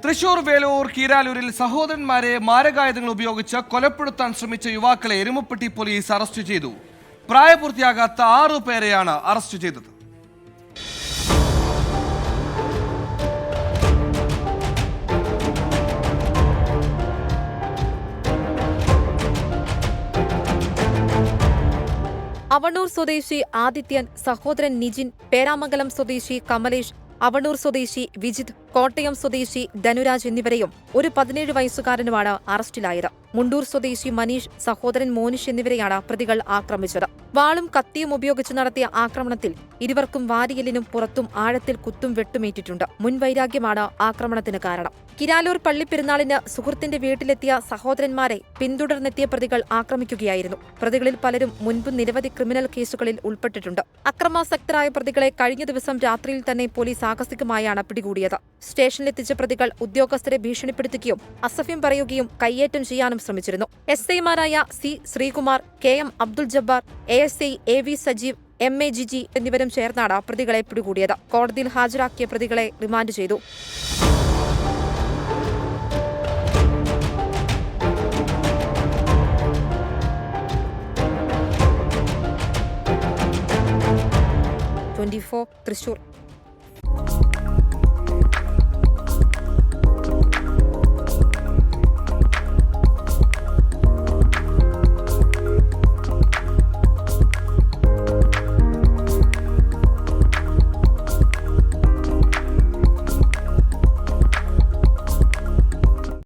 തൃശൂർ വേലൂർ കീരാലൂരിൽ സഹോദരന്മാരെ മാരകായുധങ്ങൾ ഉപയോഗിച്ച് കൊലപ്പെടുത്താൻ ശ്രമിച്ച യുവാക്കളെ എരുമപ്പെട്ടി പോലീസ് അറസ്റ്റ് ചെയ്തു. പ്രായപൂർത്തിയാകാത്ത 6 പേരെയാണ് അറസ്റ്റ് ചെയ്തത്. അവണൂർ സ്വദേശി ആദിത്യൻ, സഹോദരൻ നിജിൻ, പേരാമംഗലം സ്വദേശി കമലേഷ്, അവണൂർ സ്വദേശി വിജിത്, കോട്ടയം സ്വദേശി ധനുരാജ് എന്നിവരെയും ഒരു 17 വയസ്സുകാരനുമാണ് അറസ്റ്റിലായത്. മുണ്ടൂർ സ്വദേശി മനീഷ്, സഹോദരൻ മോനിഷ് എന്നിവരെയാണ് പ്രതികൾ ആക്രമിച്ചത്. വാളും കത്തിയും ഉപയോഗിച്ച് നടത്തിയ ആക്രമണത്തിൽ ഇരുവർക്കും വാരിയലിനും പുറത്തും ആഴത്തിൽ കുത്തും വെട്ടുമേറ്റിട്ടുണ്ട്. മുൻവൈരാഗ്യമാണ് ആക്രമണത്തിന് കാരണം. കിരാലൂർ പള്ളിപ്പെരുന്നാളിന് സുഹൃത്തിന്റെ വീട്ടിലെത്തിയ സഹോദരന്മാരെ പിന്തുടർന്നെത്തിയ പ്രതികൾ ആക്രമിക്കുകയായിരുന്നു. പ്രതികളിൽ പലരും മുൻപ് നിരവധി ക്രിമിനൽ കേസുകളിൽ ഉൾപ്പെട്ടിട്ടുണ്ട്. അക്രമാസക്തരായ പ്രതികളെ കഴിഞ്ഞ ദിവസം രാത്രിയിൽ തന്നെ പോലീസ് ആകസ്മികമായാണ് പിടികൂടിയത്. സ്റ്റേഷനിലെത്തിച്ച പ്രതികൾ ഉദ്യോഗസ്ഥരെ ഭീഷണിപ്പെടുത്തുകയും അസഭ്യം പറയുകയും കയ്യേറ്റം ചെയ്യാനും ശ്രമിച്ചിരുന്നു. SI-മാരായ C Sreekumar, KM Abdul Jabbar, ASI AV Sajeev, MA Jiji എന്നിവരും ചേർന്നാണ് പ്രതികളെ പിടികൂടിയത്. കോടതിയിൽ ഹാജരാക്കിയ പ്രതികളെ റിമാൻഡ് ചെയ്തു. തൃശൂർ.